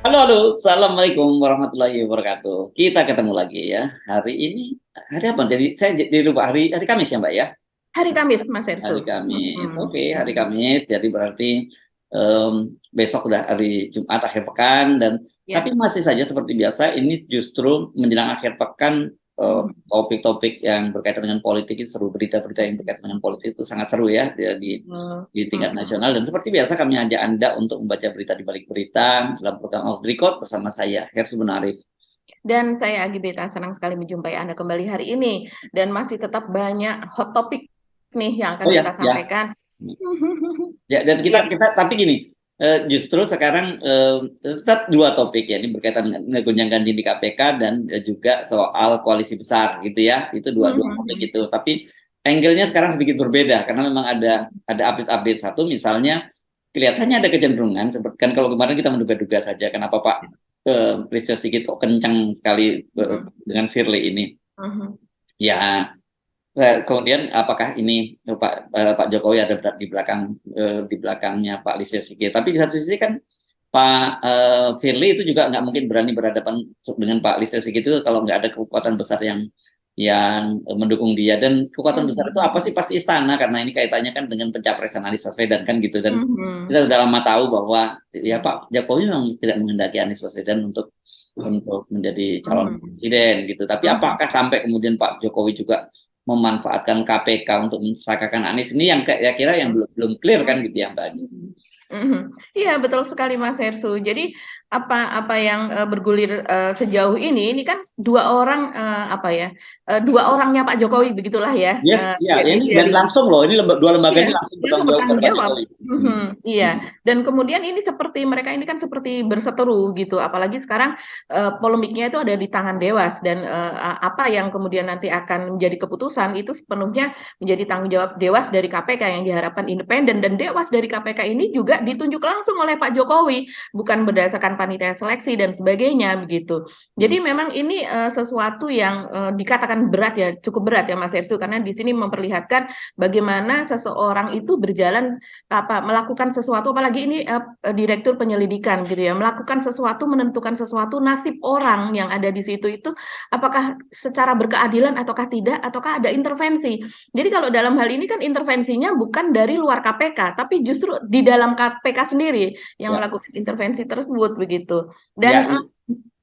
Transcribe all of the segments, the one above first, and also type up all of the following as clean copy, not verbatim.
Halo, halo, assalamualaikum warahmatullahi wabarakatuh. Kita ketemu lagi ya. Hari ini hari apa? Jadi saya jadi lupa hari Kamis ya, Mbak ya. Hari Kamis, Mas Hari Ersu. Kamis, Mm-mm. oke, hari Kamis. Jadi berarti besok udah hari Jumat akhir pekan dan Ya. tapi masih saja seperti biasa. Ini justru menjelang akhir pekan Mm-mm. topik-topik yang berkaitan dengan politik itu seru, berita-berita yang berkaitan dengan politik itu sangat seru ya di tingkat Mm-mm. nasional dan seperti biasa kami ajak Anda untuk membaca berita di balik berita dalam program Off the Record bersama saya Hersu Benarif. Dan saya Agi Beta senang sekali menjumpai Anda kembali hari ini. Dan masih tetap banyak hot topic nih yang akan Oh kita ya, ya. sampaikan. Ya, dan Ya. kita tapi gini, justru sekarang tetap dua topik ya, ini berkaitan dengan gonjang ganjing di KPK dan juga soal koalisi besar gitu ya. Itu dua topik Mm-mm. itu. Tapi angle-nya sekarang sedikit berbeda karena memang ada update-update satu misalnya kelihatannya ada kecenderungan seperti kan kalau kemarin kita menduga-duga saja kenapa Pak Listio Sigit kok kencang sekali dengan Firly ini. Mm-mm. Ya, kemudian apakah ini Pak Jokowi ada di di belakangnya Pak Listio Sigit? Tapi di satu sisi kan Pak Firly itu juga nggak mungkin berani berhadapan dengan Pak Listio Sigit itu kalau nggak ada kekuatan besar yang mendukung dia dan kekuatan besar itu apa Mm-mm. sih pasti istana karena ini kaitannya kan dengan pencapresan Anies Baswedan kan gitu dan Mm-mm. kita sudah lama tahu bahwa ya Pak Jokowi memang tidak menghendaki Anies Baswedan untuk menjadi calon Mm-mm. presiden gitu. Tapi Mm-mm. apakah sampai kemudian Pak Jokowi juga memanfaatkan KPK untuk mensakakan Anies ini yang kira-kira yang belum belum clear kan gitu ya Mbak Ani. Mhm. Mhm. Iya betul sekali Mas Hersu. Jadi apa yang bergulir sejauh ini kan dua orang dua orangnya Pak Jokowi begitulah ya. Yes, ya Jadi ini dan dari langsung loh, ini dua lembaga iya, ini langsung dia bertanggung jawab bertanggung kepada Pak jawab. Jokowi. Hmm. Mhm, iya. Hmm. Dan kemudian ini seperti mereka ini kan seperti berseteru gitu. Apalagi sekarang polemiknya itu ada di tangan Dewas dan apa yang kemudian nanti akan menjadi keputusan itu sepenuhnya menjadi tanggung jawab Dewas dari KPK yang diharapkan independen dan Dewas dari KPK ini juga ditunjuk langsung oleh Pak Jokowi, bukan berdasarkan panitia seleksi dan sebagainya begitu. Hmm. Jadi memang ini sesuatu yang dikatakan berat ya, cukup berat ya Mas Ersu karena di sini memperlihatkan bagaimana seseorang itu berjalan melakukan sesuatu apalagi ini direktur penyelidikan gitu ya melakukan sesuatu menentukan sesuatu nasib orang yang ada di situ itu apakah secara berkeadilan ataukah tidak ataukah ada intervensi. Jadi kalau dalam hal ini kan intervensinya bukan dari luar KPK tapi justru di dalam KPK sendiri yang Ya, melakukan intervensi tersebut begitu. ya, Dan ya.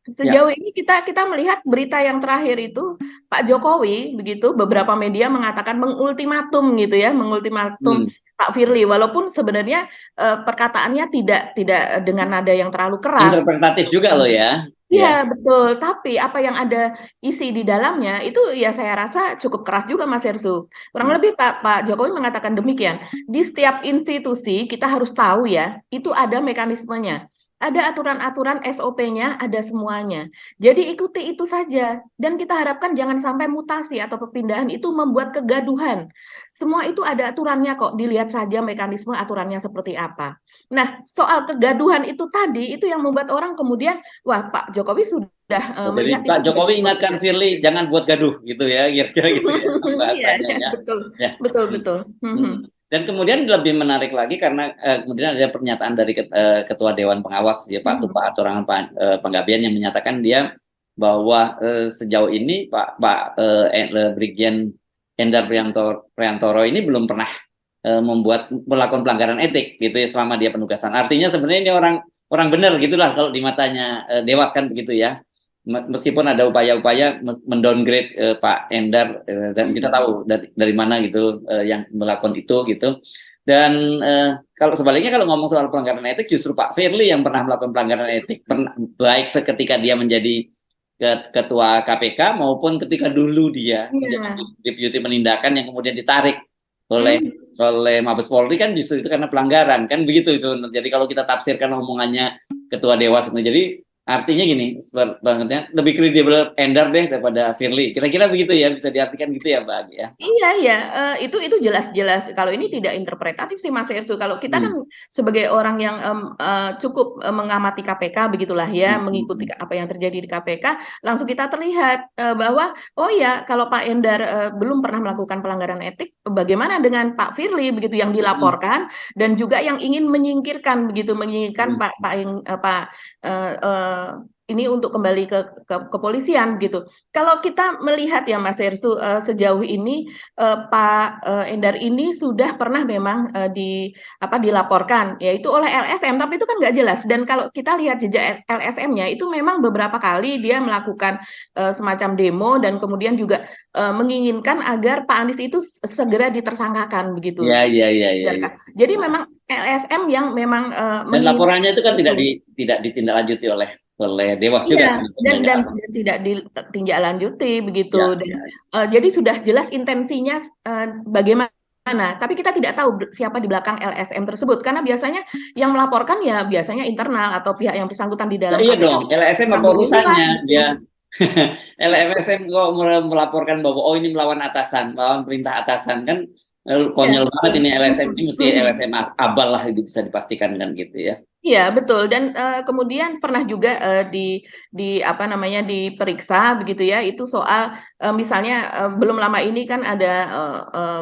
sejauh ini kita melihat berita yang terakhir itu Pak Jokowi begitu beberapa media mengatakan mengultimatum gitu ya, mengultimatum Hmm. Pak Firly walaupun sebenarnya perkataannya tidak dengan nada yang terlalu keras. Interpretatif juga loh ya. Iya, Ya. betul. Tapi apa yang ada isi di dalamnya itu ya saya rasa cukup keras juga Mas Hersu. Kurang Hmm. lebih Pak Jokowi mengatakan demikian. Di setiap institusi kita harus tahu ya, itu ada mekanismenya. Ada aturan-aturan SOP-nya, ada semuanya. Jadi ikuti itu saja. Dan kita harapkan jangan sampai mutasi atau perpindahan itu membuat kegaduhan. Semua itu ada aturannya kok. Dilihat saja mekanisme aturannya seperti apa. Nah, soal kegaduhan itu tadi, itu yang membuat orang kemudian wah, Pak Jokowi sudah Oh, jadi melihat itu Pak sebagai Jokowi sebuah ingatkan kegaduhan. Firly jangan buat gaduh gitu ya, kira-kira gitu ya Iya, bahasanya iya, ya. betul, Ya. betul, Hmm. betul. Hmm. Dan kemudian lebih menarik lagi karena kemudian ada pernyataan dari Ketua Dewan Pengawas ya Pak Tupa Atorangan Panggabean yang menyatakan dia bahwa sejauh ini Brigjen Endar Priantoro ini belum pernah melakukan pelanggaran etik gitu ya selama dia penugasan. Artinya sebenarnya ini orang orang benar gitulah kalau di matanya Dewas kan begitu ya. Meskipun ada upaya-upaya mendowngrade Pak Endar dan kita tahu dari mana gitu yang melakukan itu gitu. Dan kalau sebaliknya kalau ngomong soal pelanggaran etik justru Pak Firly yang pernah melakukan pelanggaran etik baik seketika dia menjadi ketua KPK maupun ketika dulu dia menjadi Iya. deputi penindakan yang kemudian ditarik oleh Mhm. oleh Mabes Polri kan justru itu karena pelanggaran kan begitu itu. Jadi kalau kita tafsirkan omongannya ketua Dewas itu jadi artinya gini, bangetnya lebih kredibel Endar deh daripada Firly. Kira-kira begitu ya, bisa diartikan gitu ya, Mbak Agi ya. Iya, iya, itu jelas-jelas. Kalau ini tidak interpretatif sih Mas Ersu. Kalau kita kan Hmm. sebagai orang yang cukup mengamati KPK begitulah ya, Hmm. mengikuti Hmm. apa yang terjadi di KPK, langsung kita terlihat bahwa oh ya, kalau Pak Endar belum pernah melakukan pelanggaran etik, bagaimana dengan Pak Firly begitu yang Hmm. dilaporkan dan juga yang ingin menyingkirkan begitu, menyingkirkan Hmm. Pak eh, eh, ini untuk kembali ke kepolisian gitu. Kalau kita melihat ya Mas Ersu, sejauh ini Pak Endar ini sudah pernah memang dilaporkan yaitu oleh LSM, tapi itu kan nggak jelas. Dan kalau kita lihat jejak LSM-nya itu memang beberapa kali dia melakukan semacam demo dan kemudian juga menginginkan agar Pak Anies itu segera ditersangkakan Ya, begitu. ya, ya, ya, ya. Jadi memang LSM yang memang Dan menginginkan laporannya itu kan itu. tidak ditindaklanjuti oleh Dewas Iya, juga kan, dan banyak dan apa. dan tidak ditindaklanjuti begitu Ya, dan ya. jadi sudah jelas intensinya bagaimana. Tapi kita tidak tahu siapa di belakang LSM tersebut karena biasanya yang melaporkan ya biasanya internal atau pihak yang bersangkutan di Nah, dalam iya KPK dong, LSM orang apa dari luar urusannya gitu. dia? LSM kok melaporkan bahwa oh ini melawan atasan, melawan perintah atasan kan, Iya, konyol banget betul. ini LSM ini, mesti LSM abal lah itu bisa dipastikan kan gitu ya. Iya, betul. Dan kemudian pernah juga di apa namanya diperiksa begitu ya. Itu soal misalnya belum lama ini kan ada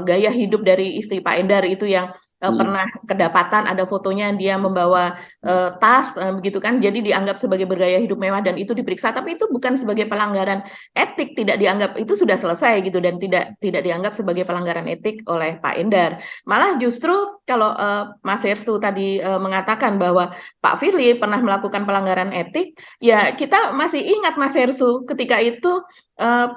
gaya hidup dari istri Pak Endar itu yang Hmm. pernah kedapatan ada fotonya dia membawa tas begitu kan. Jadi dianggap sebagai bergaya hidup mewah dan itu diperiksa. Tapi itu bukan sebagai pelanggaran etik, tidak dianggap itu sudah selesai gitu dan tidak dianggap sebagai pelanggaran etik oleh Pak Endar. Malah justru kalau Mas Hersu tadi mengatakan bahwa Pak Firly pernah melakukan pelanggaran etik, ya kita masih ingat Mas Hersu ketika itu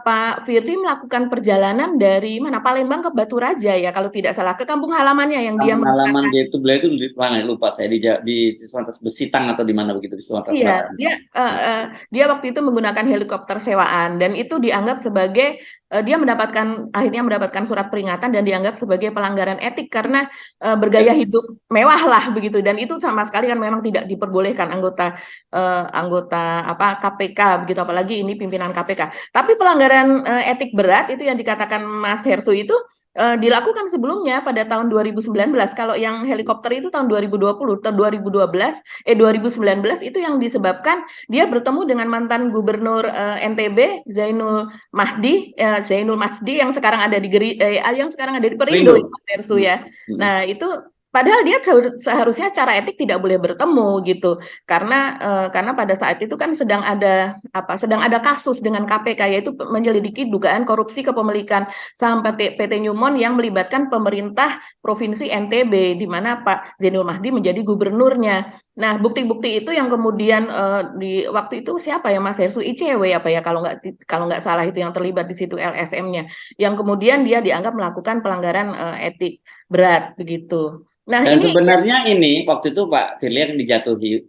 Pak Firly melakukan perjalanan dari mana Palembang ke Batu Raja ya kalau tidak salah ke kampung halamannya yang dia Kampung halaman menggunakan. dia itu, beliau itu di mana lupa saya, di Sumatera Besitang atau di mana begitu, di Sumatera Iya, Selatan. dia waktu itu menggunakan helikopter sewaan dan itu dianggap sebagai dia akhirnya mendapatkan surat peringatan dan dianggap sebagai pelanggaran etik karena bergaya Yes. hidup mewah lah begitu dan itu sama sekali kan memang tidak diperbolehkan anggota apa KPK begitu apalagi ini pimpinan KPK. Tapi pelanggaran etik berat itu yang dikatakan Mas Hersu itu dilakukan sebelumnya pada tahun 2019. Kalau yang helikopter itu tahun 2020, tahun 2012 2019 itu yang disebabkan dia bertemu dengan mantan gubernur NTB Zainul Masdi yang sekarang ada di Perindo Rindu. ya, Mas Ersu Hmm. ya. Hmm. Nah, itu padahal dia seharusnya secara etik tidak boleh bertemu gitu. Karena pada saat itu kan sedang ada kasus dengan KPK yaitu menyelidiki dugaan korupsi kepemilikan saham PT Newmont yang melibatkan pemerintah Provinsi NTB di mana Pak Zainul Mahdi menjadi gubernurnya. Nah, bukti-bukti itu yang kemudian di waktu itu siapa ya Mas Hesu ICW apa ya kalau nggak salah itu yang terlibat di situ LSM-nya, yang kemudian dia dianggap melakukan pelanggaran etik berat begitu. Nah, Dan ini sebenarnya ini waktu itu Pak Firly yang dijatuhi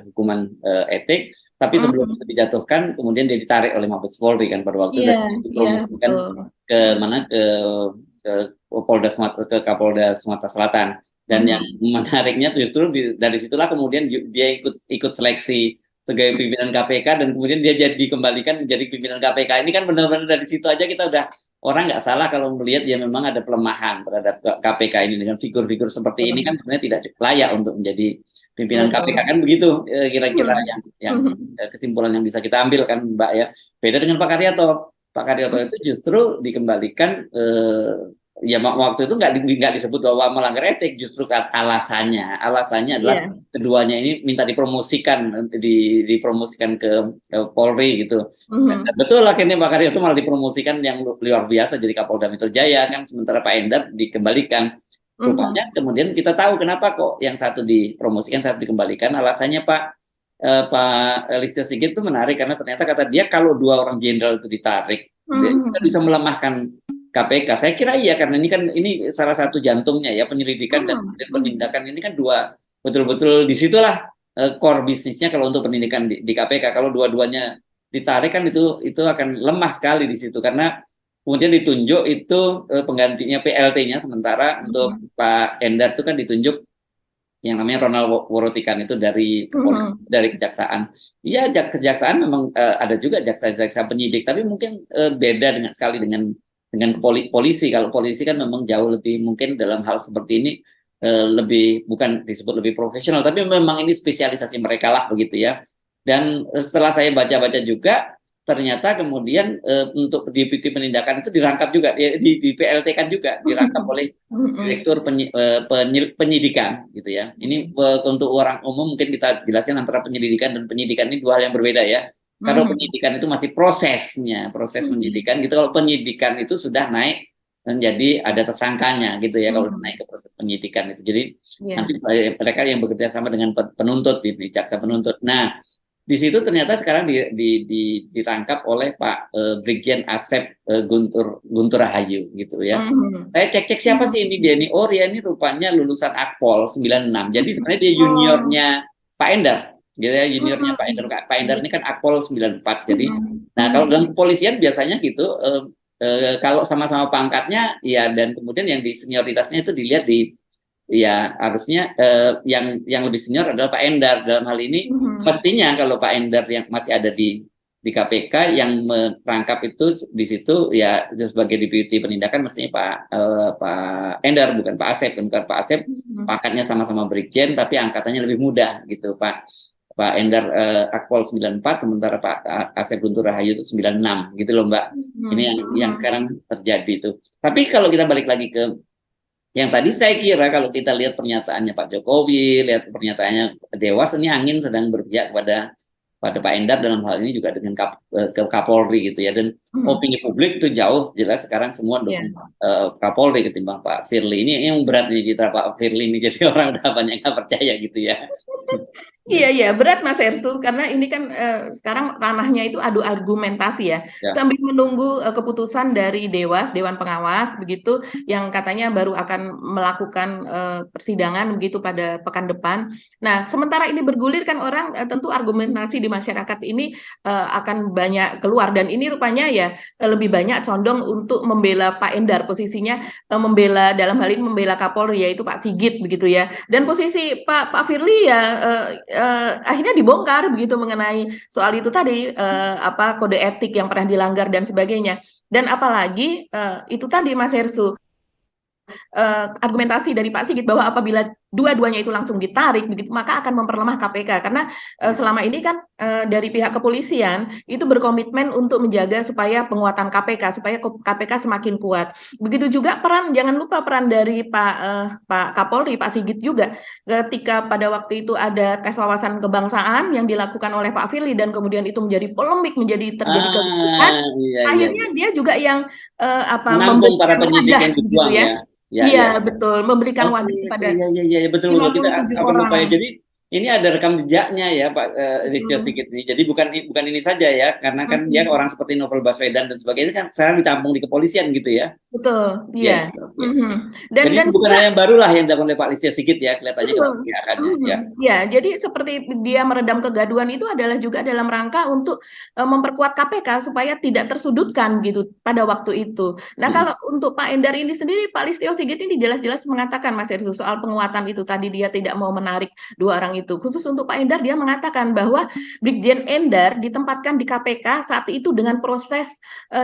hukuman etik, tapi sebelum mm, itu dijatuhkan, kemudian dia ditarik oleh Mabes Polri kan pada waktu itu iya, dan iya dipromosikan betul. ke mana ke ke Kapolda Sumatera Selatan. Dan yang Mhm. menariknya justru dari situlah kemudian dia ikut seleksi sebagai pimpinan KPK dan kemudian dia jadi dikembalikan menjadi pimpinan KPK. Ini kan benar-benar dari situ aja kita udah, orang nggak salah kalau melihat ya memang ada pelemahan terhadap KPK ini dengan figur-figur seperti ini kan sebenarnya tidak layak untuk menjadi pimpinan KPK Betul. kan begitu, kira-kira Mhm. yang Mhm. kesimpulan yang bisa kita ambil kan Mbak ya. Beda dengan Pak Karyato. Pak Karyato itu justru dikembalikan, ya waktu itu nggak disebut bahwa melanggar etik, justru alasannya adalah Iya. keduanya ini minta dipromosikan ke Polri gitu. Dan Mhm. betul akhirnya Pak Karyo itu malah dipromosikan yang luar biasa jadi Kapolda Metro Jaya kan, sementara Pak Endar dikembalikan. Mhm. Rupanya kemudian kita tahu kenapa kok yang satu dipromosikan, satu dikembalikan. Alasannya Pak Listio Sigit itu menarik karena ternyata kata dia kalau dua orang jenderal itu ditarik, dia bisa Mhm. melemahkan KPK. Saya kira iya karena ini salah satu jantungnya ya, penyelidikan dan Mhm. Mhm. penindakan ini kan dua, betul-betul disitulah core bisnisnya kalau untuk pendidikan di KPK. Kalau dua-duanya ditarik kan itu akan lemah sekali di situ karena kemudian ditunjuk itu penggantinya PLT-nya, sementara untuk Mhm. Pak Endar itu kan ditunjuk yang namanya Ronald Worotikan itu dari kepolisian, Mhm. dari kejaksaan. Iya, kejaksaan memang ada juga jaksa-jaksa penyidik, tapi mungkin beda sekali dengan polisi. Kalau polisi kan memang jauh lebih mungkin dalam hal seperti ini lebih bukan disebut lebih profesional, tapi memang ini spesialisasi mereka lah begitu ya. Dan setelah saya baca-baca juga, ternyata kemudian untuk divisi penindakan itu dirangkap juga, di PLT kan juga dirangkap oleh Mhm. Direktur Penyidikan gitu ya. Ini untuk orang umum mungkin kita jelaskan antara penyelidikan dan penyidikan ini dua hal yang berbeda ya. Kalau Mhm. penyidikan itu masih prosesnya, proses Mhm. penyidikan gitu. Kalau penyidikan itu sudah naik menjadi ada tersangkanya gitu ya kalau Mhm. naik ke proses penyidikan itu. Jadi nanti Iya. mereka yang bekerja sama dengan penuntut di jaksa penuntut. Nah, di situ ternyata sekarang ditangkap oleh Pak Brigjen Asep Guntur Rahayu gitu ya. Mhm. Saya cek-cek siapa sih ini dia ini. Oh, dia ini rupanya lulusan Akpol 96. Jadi sebenarnya dia Oh. juniornya Pak Endar. Gitu ya, juniornya Pak Endar. Mhm. Pak Endar Iya. ini kan Akpol 94. Jadi Mhm. nah kalau Mhm. dalam kepolisian biasanya gitu kalau sama-sama pangkatnya ya dan kemudian yang di senioritasnya itu dilihat di ya harusnya yang lebih senior adalah Pak Endar dalam hal ini Mhm. mestinya kalau Pak Endar yang masih ada di KPK yang merangkap itu di situ ya sebagai deputi penindakan mestinya Pak Endar bukan Pak Asep bukan Pak Asep Mhm. pangkatnya sama-sama Brigjen tapi angkatannya lebih mudah gitu Pak Endar Akpol 94 sementara Pak Asep Guntur Rahayu itu 96 gitu loh Mbak. Ini Mhm. yang Mhm. sekarang terjadi itu. Tapi kalau kita balik lagi ke yang tadi saya kira kalau kita lihat pernyataannya Pak Jokowi, lihat pernyataannya Dewas, ini angin sedang berpihak pada Pak Endar dalam hal ini juga dengan ke Kapolri gitu ya. Dan Mhm. opini publik itu jauh jelas sekarang semua Iya. dukung Kapolri ketimbang Pak Firly. Ini yang berat nih kita Pak Firly ini jadi orang udah banyak nggak percaya gitu ya. Iya, iya, berat Mas Ersu, karena ini kan sekarang ranahnya itu adu argumentasi ya, Ya. sambil menunggu keputusan dari Dewan Pengawas begitu, yang katanya baru akan melakukan persidangan begitu pada pekan depan. Nah, sementara ini bergulir kan orang tentu argumentasi di masyarakat ini akan banyak keluar dan ini rupanya ya lebih banyak condong untuk membela Pak Endar posisinya membela dalam hal ini membela Kapolri yaitu Pak Sigit begitu ya. Dan posisi Pak Firly ya akhirnya dibongkar begitu mengenai soal itu tadi apa kode etik yang pernah dilanggar dan sebagainya. Dan apalagi itu tadi Mas Hersu argumentasi dari Pak Sigit bahwa apabila dua-duanya itu langsung ditarik begitu maka akan memperlemah KPK karena selama ini kan dari pihak kepolisian itu berkomitmen untuk menjaga supaya penguatan KPK supaya KPK semakin kuat. Begitu juga peran jangan lupa peran dari Pak Kapolri Pak Sigit juga ketika pada waktu itu ada tes wawasan kebangsaan yang dilakukan oleh Pak Firly dan kemudian itu menjadi polemik menjadi terjadi kegaduhan. Iya iya Akhirnya iya. dia juga yang apa Menampung para memberikan penyidik wadah yang begitu dibuang ya. ya. Ya Iya, ya. betul, memberikan Oke, wadah oke, kepada ya, ya, ya, ya, betul, betul. Kita 57 agak lupa orang. ya. Jadi ini ada rekam jejaknya ya, Pak Listio Mhm, Sigit ini. Jadi bukan ini saja ya, karena kan dia mhm, orang seperti Novel Baswedan dan sebagainya kan sekarang ditampung di kepolisian gitu ya. betul, iya. Yes, oke. Mhm. Dan Jadi dan ini bukan juga hal yang baru lah yang dilakukan oleh Pak Listio Sigit ya, kelihatannya betul. keberpihakannya. Ya. Mhm. Ya, jadi seperti dia meredam kegaduhan itu adalah juga dalam rangka untuk memperkuat KPK supaya tidak tersudutkan gitu pada waktu itu. Nah, kalau Mm-mm. untuk Pak Endar ini sendiri, Pak Listio Sigit ini jelas-jelas mengatakan Mas Ersu soal penguatan itu tadi dia tidak mau menarik dua orang itu. Khusus untuk Pak Endar dia mengatakan bahwa Brigjen Endar ditempatkan di KPK saat itu dengan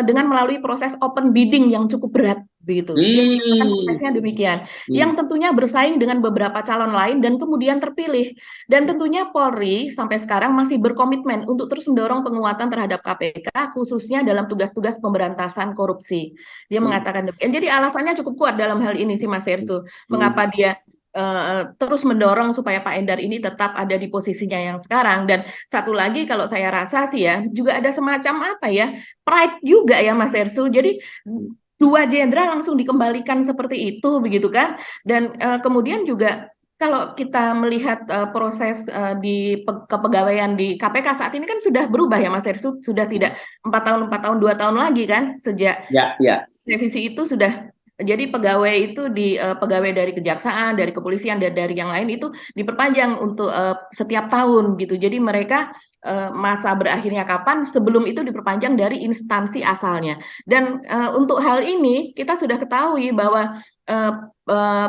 dengan melalui proses open bidding yang cukup berat begitu. Dia mengatakan Hmm. prosesnya demikian Hmm. yang tentunya bersaing dengan beberapa calon lain dan kemudian terpilih. Dan tentunya Polri sampai sekarang masih berkomitmen untuk terus mendorong penguatan terhadap KPK khususnya dalam tugas-tugas pemberantasan korupsi. Dia Hmm. mengatakan demikian. Jadi alasannya cukup kuat dalam hal ini sih Mas Hersu. Hmm. Mengapa dia terus mendorong supaya Pak Endar ini tetap ada di posisinya yang sekarang dan satu lagi kalau saya rasa sih ya juga ada semacam apa ya pride juga ya Mas Hersu jadi dua jenderal langsung dikembalikan seperti itu begitu kan dan kemudian juga kalau kita melihat proses di kepegawaian di KPK saat ini kan sudah berubah ya Mas Hersu sudah tidak 4 tahun 2 tahun lagi kan sejak Ya, ya. revisi itu sudah jadi pegawai itu pegawai dari kejaksaan, dari kepolisian dan dari yang lain itu diperpanjang untuk setiap tahun gitu. Jadi mereka masa berakhirnya kapan, sebelum itu diperpanjang dari instansi asalnya. Dan untuk hal ini kita sudah ketahui bahwa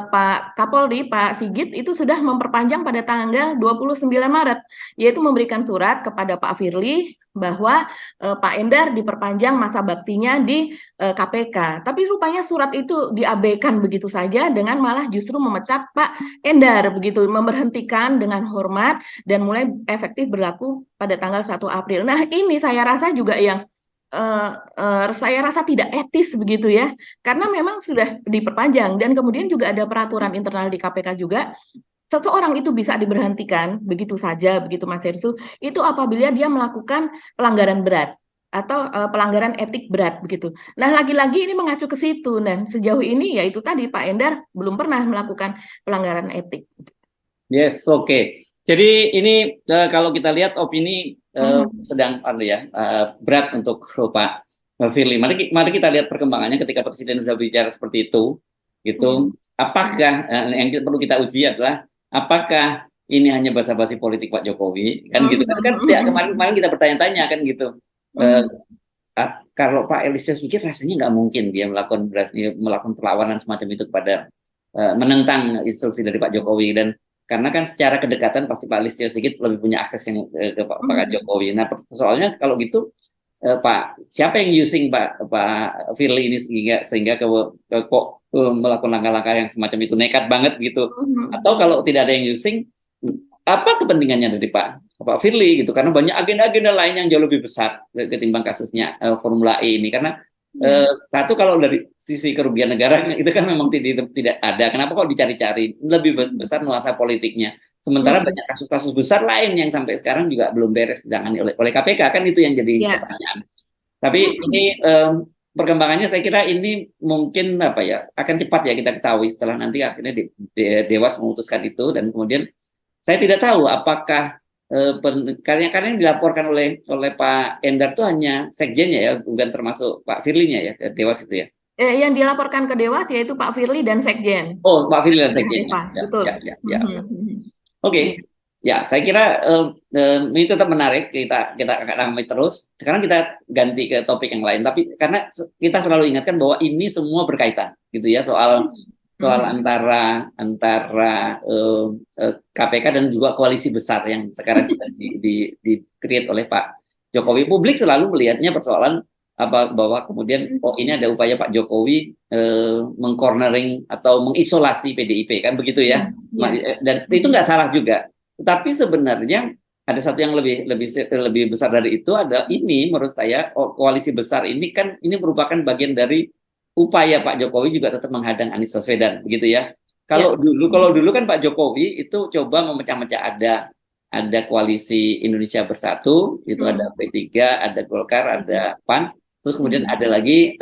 Pak Kapolri, Pak Sigit itu sudah memperpanjang pada tanggal 29 Maret, yaitu memberikan surat kepada Pak Firly bahwa Pak Endar diperpanjang masa baktinya di KPK. Tapi rupanya surat itu diabaikan begitu saja dengan malah justru memecat Pak Endar begitu, memberhentikan dengan hormat dan mulai efektif berlaku pada tanggal 1 April. Nah, ini saya rasa juga yang saya rasa tidak etis begitu ya, karena memang sudah diperpanjang dan kemudian juga ada peraturan internal di KPK juga, seseorang itu bisa diberhentikan begitu saja begitu Mas Hersu, itu apabila dia melakukan pelanggaran berat atau pelanggaran etik berat begitu. Nah, lagi-lagi ini mengacu ke situ dan sejauh ini ya itu tadi Pak Endar belum pernah melakukan pelanggaran etik. Yes, oke. Jadi ini kalau kita lihat opini sedang berat untuk Pak Firly. Mari kita lihat perkembangannya ketika Presiden sudah bicara seperti itu, gitu. Apakah yang perlu kita uji adalah apakah ini hanya basa-basi politik Pak Jokowi, kan gitu kan? Ya, kemarin kita bertanya-tanya kan gitu. Kalau Pak Listio Sigit rasanya nggak mungkin dia melakukan perlawanan semacam itu kepada menentang instruksi dari Pak Jokowi, dan karena kan secara kedekatan pasti Pak Listio Sigit lebih punya akses yang ke Pak Jokowi. Nah, soalnya kalau gitu siapa yang using Pak Firly ini sehingga kok melakukan langkah-langkah yang semacam itu, nekat banget gitu. Atau kalau tidak ada yang using, apa kepentingannya dari Pak Firly gitu, karena banyak agenda-agenda lain yang jauh lebih besar ketimbang kasusnya Formula E ini. Karena satu, kalau dari sisi kerugian negara itu kan memang tidak ada. Kenapa kok dicari-cari? Lebih besar nuansa politiknya. Sementara banyak kasus-kasus besar lain yang sampai sekarang juga belum beres ditangani oleh KPK, kan itu yang jadi pertanyaan. Tapi ini perkembangannya saya kira ini mungkin akan cepat ya kita ketahui setelah nanti akhirnya Dewas memutuskan itu, dan kemudian saya tidak tahu apakah karena yang dilaporkan oleh Pak Endar itu hanya sekjennya ya, bukan termasuk Pak Firly-nya ya, Dewas itu ya. Yang dilaporkan ke Dewas yaitu Pak Firly dan sekjen. Oh, Pak Firly dan sekjennya. Betul. Oke. Ya, saya kira ini tetap menarik, kita ramai terus. Sekarang kita ganti ke topik yang lain, tapi karena kita selalu ingatkan bahwa ini semua berkaitan gitu ya, soal antara KPK dan juga koalisi besar yang sekarang sedang di-create oleh Pak Jokowi. Publik selalu melihatnya persoalan bahwa kemudian ini ada upaya Pak Jokowi mengcornering atau mengisolasi PDIP, kan begitu ya. Dan itu nggak salah juga. Tapi sebenarnya ada satu yang lebih besar dari itu, ada ini menurut saya, koalisi besar ini kan ini merupakan bagian dari upaya Pak Jokowi juga tetap menghadang Anies Baswedan, begitu ya. Kalau dulu kan Pak Jokowi itu coba memecah-mecah, ada koalisi Indonesia Bersatu, itu ada P3, ada Golkar, ada PAN, terus kemudian ada lagi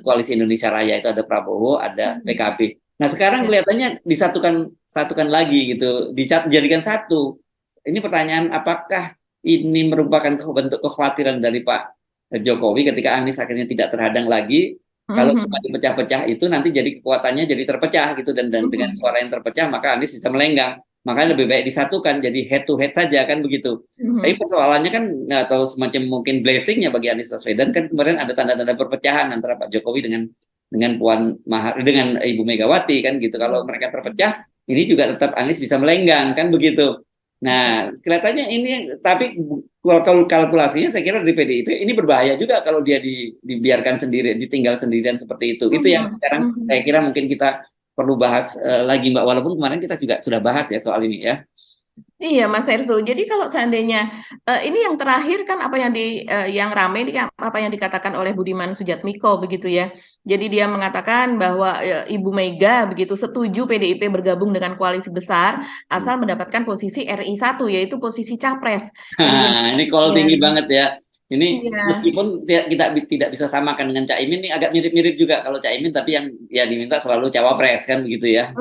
koalisi Indonesia Raya, itu ada Prabowo, ada PKB. Nah, sekarang kelihatannya disatukan lagi gitu, dijadikan satu. Ini pertanyaan, apakah ini merupakan bentuk kekhawatiran dari Pak Jokowi ketika Anies akhirnya tidak terhadang lagi? Kalau cuma dipecah-pecah itu nanti jadi kekuatannya jadi terpecah gitu, dan dengan suara yang terpecah maka Anies bisa melenggang. Makanya lebih baik disatukan jadi head to head saja, kan begitu. Tapi persoalannya kan nggak tahu, semacam mungkin blessingnya bagi Anies Baswedan kan kemarin ada tanda-tanda perpecahan antara Pak Jokowi dengan Puan dengan Ibu Megawati, kan gitu. Kalau mereka terpecah, ini juga tetap Anies bisa melenggang, kan begitu. Nah, kelihatannya ini, tapi kalau kalkulasinya saya kira di PDIP ini berbahaya juga kalau dia dibiarkan sendiri, ditinggal sendirian seperti itu. Itu yang sekarang saya kira mungkin kita perlu bahas lagi, Mbak. Walaupun kemarin kita juga sudah bahas ya soal ini ya. Iya, Mas Hersu. Jadi kalau seandainya ini yang terakhir kan apa yang ramai ini apa yang dikatakan oleh Budiman Sujatmiko begitu ya. Jadi dia mengatakan bahwa Ibu Mega begitu setuju PDIP bergabung dengan koalisi besar asal mendapatkan posisi RI 1, yaitu posisi capres. Ini call tinggi banget ya. Ini meskipun kita tidak bisa samakan dengan Caimin, ini agak mirip-mirip juga kalau Caimin, tapi yang diminta selalu cawapres, kan begitu ya.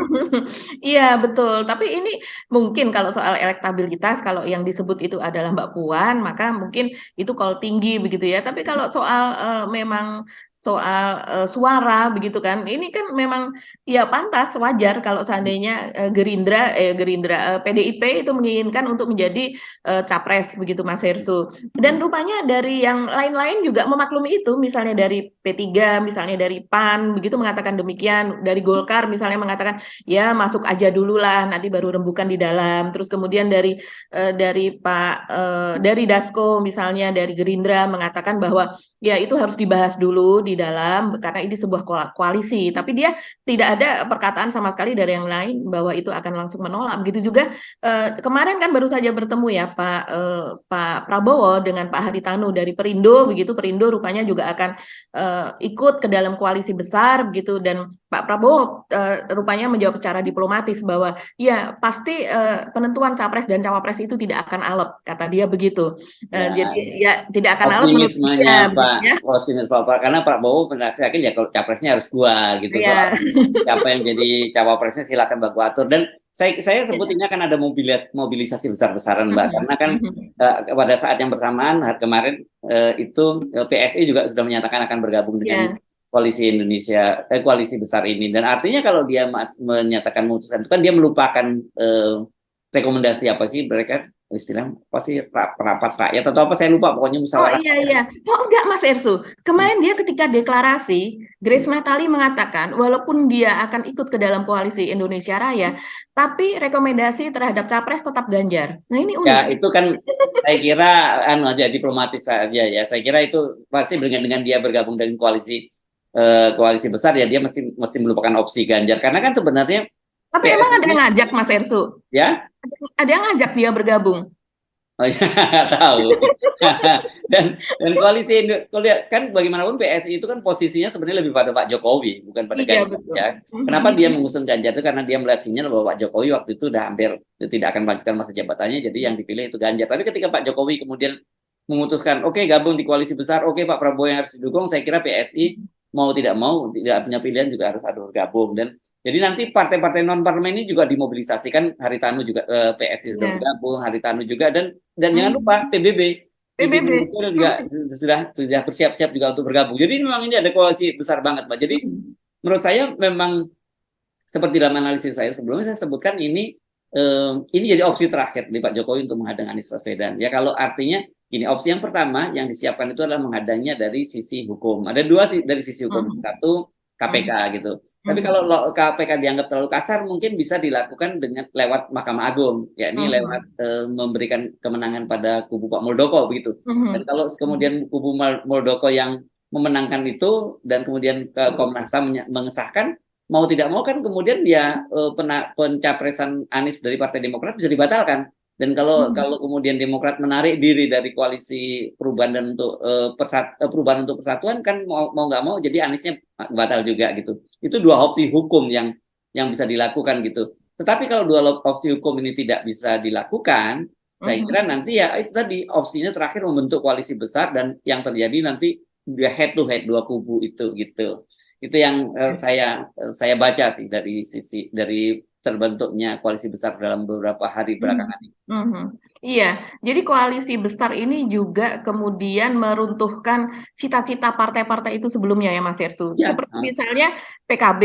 Iya, betul. Tapi ini mungkin kalau soal elektabilitas, kalau yang disebut itu adalah Mbak Puan, maka mungkin itu call tinggi begitu ya. Tapi kalau soal memang suara begitu kan. Ini kan memang ya pantas, wajar kalau seandainya PDIP itu menginginkan untuk menjadi capres begitu Mas Hersu. Dan rupanya dari yang lain-lain juga memaklumi itu, misalnya dari P3, misalnya dari PAN begitu mengatakan demikian, dari Golkar misalnya mengatakan ya masuk aja dulu lah, nanti baru rembukan di dalam. Terus kemudian dari Dasko misalnya dari Gerindra mengatakan bahwa ya itu harus dibahas dulu di dalam karena ini sebuah koalisi. Tapi dia tidak ada perkataan sama sekali dari yang lain bahwa itu akan langsung menolak. Begitu juga kemarin kan baru saja bertemu ya Pak Prabowo dengan Pak Haritanu dari Perindo begitu. Perindo rupanya juga akan ikut ke dalam koalisi besar begitu, dan Pak Prabowo rupanya menjawab secara diplomatis bahwa ya pasti penentuan capres dan cawapres itu tidak akan alot, kata dia begitu. Ya, Jadi ya tidak akan alot menurut dia optimismenya begitu ya. karena Pak Prabowo benar yakin ya kalau capresnya harus gua gitu, soal Ya. siapa yang jadi cawapresnya silakan Mbak gua atur. Dan saya sebut ini akan ada mobilisasi besar-besaran Mbak, karena kan pada saat yang bersamaan kemarin PSI juga sudah menyatakan akan bergabung dengan Ya. koalisi besar ini. Dan artinya kalau dia menyatakan memutuskan itu kan dia melupakan rekomendasi apa sih mereka istilah apa sih rapat rakyat atau apa, saya lupa, pokoknya Oh musyawarah. iya iya. Oh enggak Mas Ersu. Kemarin dia ketika deklarasi, Grace Natali mengatakan walaupun dia akan ikut ke dalam koalisi Indonesia Raya, tapi rekomendasi terhadap capres tetap Ganjar. Nah ini unik. Ya itu kan saya kira aja diplomatis saja ya. Saya kira itu pasti dengan dia bergabung dengan koalisi besar ya, dia mesti melupakan opsi Ganjar, karena kan sebenarnya Tapi emang ada yang PSI ngajak Mas Ersu? ya. Ada yang ngajak dia bergabung? Oh ya, tahu. Dan koalisi kan bagaimanapun PSI itu kan posisinya sebenarnya lebih pada Pak Jokowi, bukan pada Iya Ganjar betul. ya. Kenapa dia mengusung Ganjar itu karena dia melihat sinyal bahwa Pak Jokowi waktu itu udah hampir tidak akan melanjutkan masa jabatannya, jadi yang dipilih itu Ganjar. Tapi ketika Pak Jokowi kemudian memutuskan oke, gabung di koalisi besar, oke Pak Prabowo yang harus didukung, saya kira PSI mau tidak punya pilihan juga harus bergabung. Dan jadi nanti partai-partai non parlemen ini juga dimobilisasikan. Haritanu juga PSI sudah Iya. bergabung, Haritanu juga, dan jangan lupa PBB PBB. juga sudah bersiap-siap juga untuk bergabung. Jadi memang ini ada koalisi besar banget, Pak. Jadi menurut saya memang seperti dalam analisis saya sebelumnya saya sebutkan ini jadi opsi terakhir di Pak Jokowi untuk menghadang Anies Baswedan. Ya kalau artinya ini opsi yang pertama yang disiapkan itu adalah menghadangnya dari sisi hukum. Ada dua dari sisi hukum. Satu KPK gitu. Tapi kalau KPK dianggap terlalu kasar, mungkin bisa dilakukan dengan lewat Mahkamah Agung, yakni lewat memberikan kemenangan pada kubu Pak Muldoko begitu. Dan kalau kemudian kubu Muldoko yang memenangkan itu dan kemudian Komnas HAM mengesahkan, mau tidak mau kan kemudian dia pencapresan Anies dari Partai Demokrat bisa dibatalkan. Dan kalau kemudian Demokrat menarik diri dari koalisi perubahan dan untuk perubahan untuk persatuan, kan mau nggak mau jadi Aniesnya batal juga gitu. Itu dua opsi hukum yang bisa dilakukan gitu. Tetapi kalau dua opsi hukum ini tidak bisa dilakukan, saya kira nanti ya itu tadi opsinya terakhir membentuk koalisi besar, dan yang terjadi nanti dia head to head dua kubu itu gitu. Itu yang saya baca sih dari terbentuknya koalisi besar dalam beberapa hari belakangan ini. Iya, jadi koalisi besar ini juga kemudian meruntuhkan cita-cita partai-partai itu sebelumnya ya Mas Hersu. Ya, Seperti misalnya PKB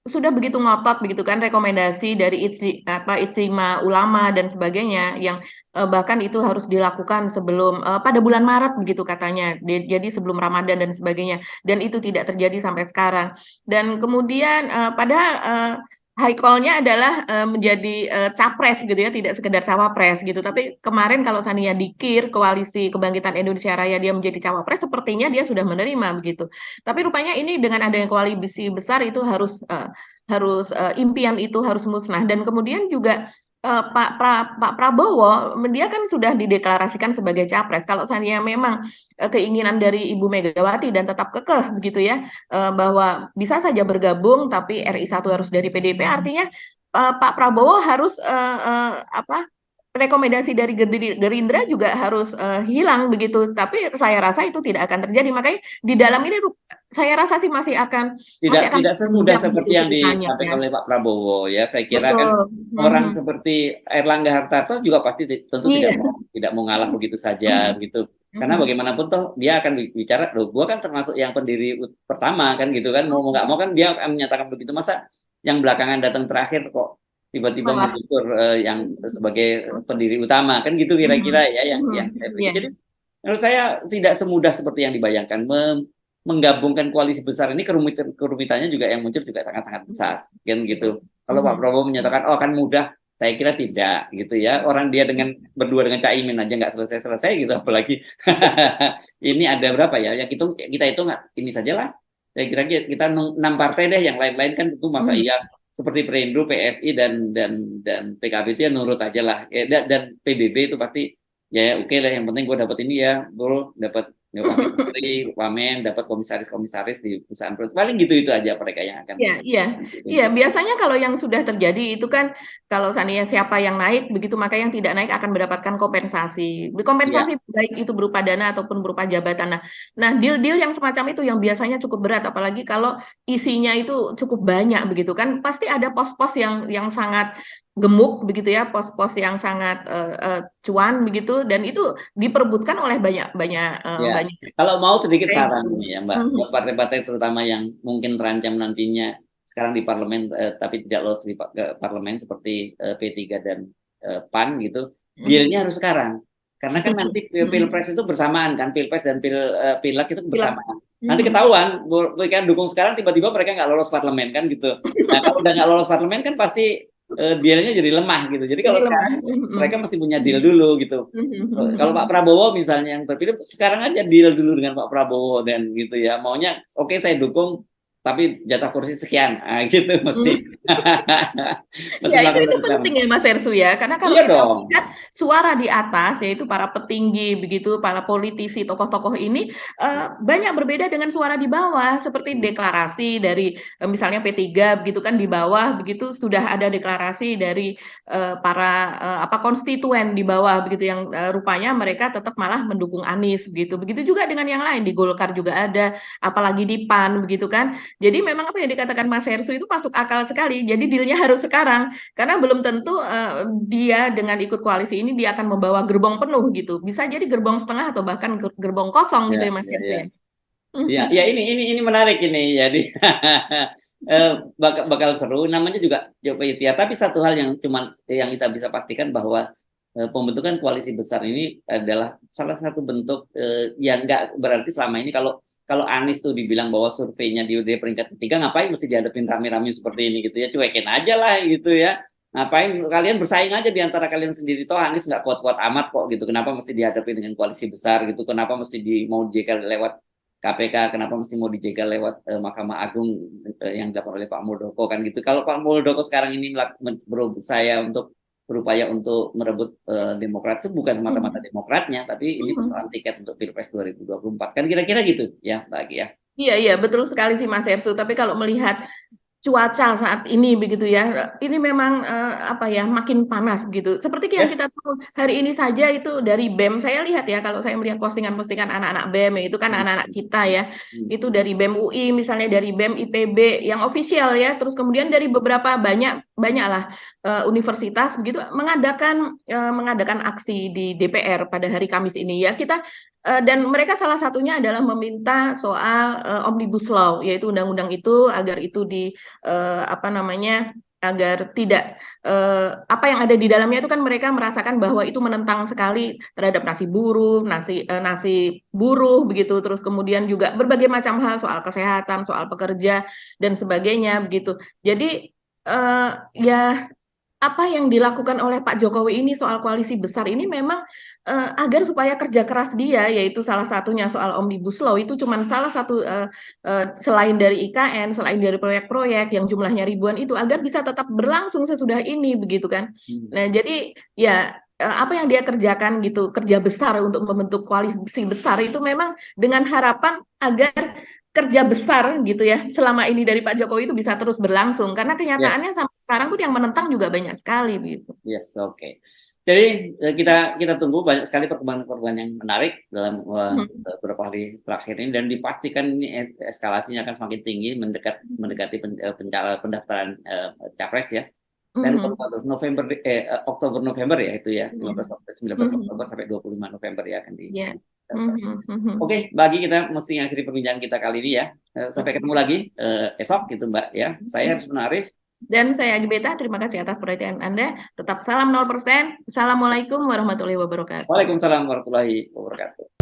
sudah begitu ngotot begitu kan rekomendasi dari Ijtima Ulama dan sebagainya yang bahkan itu harus dilakukan sebelum pada bulan Maret begitu katanya. Jadi sebelum Ramadan dan sebagainya, dan itu tidak terjadi sampai sekarang. Dan kemudian high call-nya adalah menjadi capres gitu ya, tidak sekedar cawapres gitu. Tapi kemarin kalau seandainya dikir koalisi Kebangkitan Indonesia Raya dia menjadi cawapres, sepertinya dia sudah menerima begitu. Tapi rupanya ini dengan adanya koalisi besar itu harus impian itu harus musnah. Dan kemudian juga Pak Prabowo dia kan sudah dideklarasikan sebagai capres. Kalau seandainya memang keinginan dari Ibu Megawati dan tetap kekeh begitu ya, bahwa bisa saja bergabung tapi RI 1 harus dari PDIP, artinya Pak Prabowo harus rekomendasi dari Gerindra juga harus hilang begitu. Tapi saya rasa itu tidak akan terjadi. Makanya di dalam ini saya rasa sih masih akan tidak semudah seperti yang ya. disampaikan oleh Pak Prabowo ya. Saya kira kan orang seperti Erlangga Hartarto juga pasti tentu tidak mau ngalah begitu saja gitu. Karena bagaimanapun toh dia akan bicara, loh, gua kan termasuk yang pendiri pertama kan gitu kan, mau nggak mau kan dia akan menyatakan begitu. Masa yang belakangan datang terakhir kok tiba-tiba Malah. menggugur yang sebagai pendiri utama kan gitu kira-kira ya yang saya pikir. Iya. Jadi menurut saya tidak semudah seperti yang dibayangkan. Menggabungkan koalisi besar ini kerumitannya juga yang muncul juga sangat-sangat besar kan gitu. Kalau Pak Prabowo menyatakan oh kan mudah, saya kira tidak gitu ya. Orang dia dengan berdua dengan Caimin aja nggak selesai-selesai gitu, apalagi ini ada berapa ya? Yang kita hitung ini sajalah. Saya kira kita 6 partai deh, yang lain-lain kan itu masa iya seperti Perindo, PSI dan PKB itu ya nurut aja lah. Ya, dan PBB itu pasti ya oke lah. Yang penting gue dapat ini ya, bro, dapat wakil menteri, wamen, dapat komisaris-komisaris di perusahaan. Paling gitu-itu aja mereka yang akan. Iya, iya, iya. Biasanya kalau yang sudah terjadi itu kan, kalau seandainya siapa yang naik, begitu maka yang tidak naik akan mendapatkan kompensasi. Iya, Kompensasi baik itu berupa dana ataupun berupa jabatan. Nah, deal-deal yang semacam itu yang biasanya cukup berat, apalagi kalau isinya itu cukup banyak begitu kan, pasti ada pos-pos yang sangat gemuk begitu ya, pos-pos yang sangat cuan begitu, dan itu diperebutkan oleh banyak banyak ya. banyak. Kalau mau sedikit saran Gitu. nih ya Mbak, buat partai-partai terutama yang mungkin terancam nantinya sekarang di parlemen tapi tidak lolos di parlemen seperti P3 dan PAN gitu, dealnya harus sekarang. Karena kan nanti pilpres itu bersamaan kan, pilpres dan pileg itu bersamaan. Nanti ketahuan, mereka dukung sekarang tiba-tiba mereka nggak lolos parlemen kan gitu. Nah kalau udah nggak lolos parlemen kan pasti dealnya jadi lemah gitu. Jadi Jadi kalau lemah. sekarang mereka mesti punya deal dulu gitu. Kalau Pak Prabowo misalnya yang terpilih, sekarang aja deal dulu dengan Pak Prabowo dan gitu ya. Maunya oke, saya dukung, tapi jatah kursi sekian, gitu mesti. Mesti Ya, itu melakukan penting ya Mas Ersu ya, karena kalau Iya kita dong. melihat suara di atas, yaitu para petinggi begitu, para politisi, tokoh-tokoh ini banyak berbeda dengan suara di bawah, seperti deklarasi dari misalnya P3 begitu kan di bawah begitu sudah ada deklarasi dari para apa konstituen di bawah begitu yang rupanya mereka tetap malah mendukung Anies begitu. Begitu juga dengan yang lain di Golkar juga ada, apalagi di PAN begitu kan. Jadi memang apa yang dikatakan Mas Hersu itu masuk akal sekali. Jadi dealnya harus sekarang. Karena belum tentu dia dengan ikut koalisi ini dia akan membawa gerbong penuh gitu. Bisa jadi gerbong setengah atau bahkan gerbong kosong gitu Ya, ya Mas ya, Yerso ya. ya. Iya, ya ini menarik ini. Jadi bakal seru. Namanya juga Jokowi Ikhtiar. Tapi satu hal yang yang kita bisa pastikan bahwa pembentukan koalisi besar ini adalah salah satu bentuk yang nggak berarti selama ini kalau kalau Anies tuh dibilang bahwa surveinya dia peringkat ketiga, ngapain mesti dihadapin rame-rame seperti ini gitu ya, cuekin aja lah gitu ya. Ngapain kalian bersaing aja di antara kalian sendiri, toh Anies nggak kuat-kuat amat kok gitu, kenapa mesti dihadapi dengan koalisi besar gitu, kenapa mesti mau dijegal lewat KPK, kenapa mesti mau dijegal lewat Mahkamah Agung yang dilakukan oleh Pak Muldoko kan gitu. Kalau Pak Muldoko sekarang ini berusaha untuk berupaya untuk merebut Demokrat, itu bukan semata-mata Demokratnya, tapi ini persoalan tiket untuk Pilpres 2024. Kan kira-kira gitu ya, Mbak Gia. Iya, iya, betul sekali sih Mas Ersu. Tapi kalau melihat cuaca saat ini begitu ya, ini memang apa ya makin panas gitu. Seperti yang Yes. kita tahu hari ini saja itu dari BEM, saya lihat ya kalau saya melihat postingan-postingan anak-anak BEM itu kan anak-anak kita ya, itu dari BEM UI misalnya dari BEM IPB yang official ya, terus kemudian dari beberapa banyaklah universitas begitu mengadakan aksi di DPR pada hari Kamis ini ya kita. Dan mereka salah satunya adalah meminta soal Omnibus Law, yaitu undang-undang itu agar itu apa namanya agar tidak apa yang ada di dalamnya itu kan mereka merasakan bahwa itu menentang sekali terhadap nasi buruh, nasi buruh begitu, terus kemudian juga berbagai macam hal soal kesehatan, soal pekerja dan sebagainya begitu. Jadi ya apa yang dilakukan oleh Pak Jokowi ini soal koalisi besar ini memang agar supaya kerja keras dia, yaitu salah satunya soal Omnibus Law itu cuma salah satu selain dari IKN, selain dari proyek-proyek yang jumlahnya ribuan itu agar bisa tetap berlangsung sesudah ini begitu kan. Nah, jadi ya apa yang dia kerjakan gitu, kerja besar untuk membentuk koalisi besar itu memang dengan harapan agar kerja besar gitu ya selama ini dari Pak Jokowi itu bisa terus berlangsung karena Yes. kenyataannya sampai sekarang pun yang menentang juga banyak sekali begitu. Yes, oke. Jadi kita tunggu banyak sekali perkembangan-perkembangan yang menarik dalam beberapa hari terakhir ini, dan dipastikan ini eskalasinya akan semakin tinggi mendekati pendaftaran capres ya. Saya lupa terus Oktober November ya itu ya, 19 Oktober sampai 25 November ya akan di. Yeah. Oke, bagi kita mesti akhiri perbincangan kita kali ini ya. Sampai ketemu lagi esok gitu Mbak ya. Saya Harus Munarif. Dan saya Agi Beta, terima kasih atas perhatian Anda. Tetap salam 0%. Assalamualaikum warahmatullahi wabarakatuh. Waalaikumsalam warahmatullahi wabarakatuh.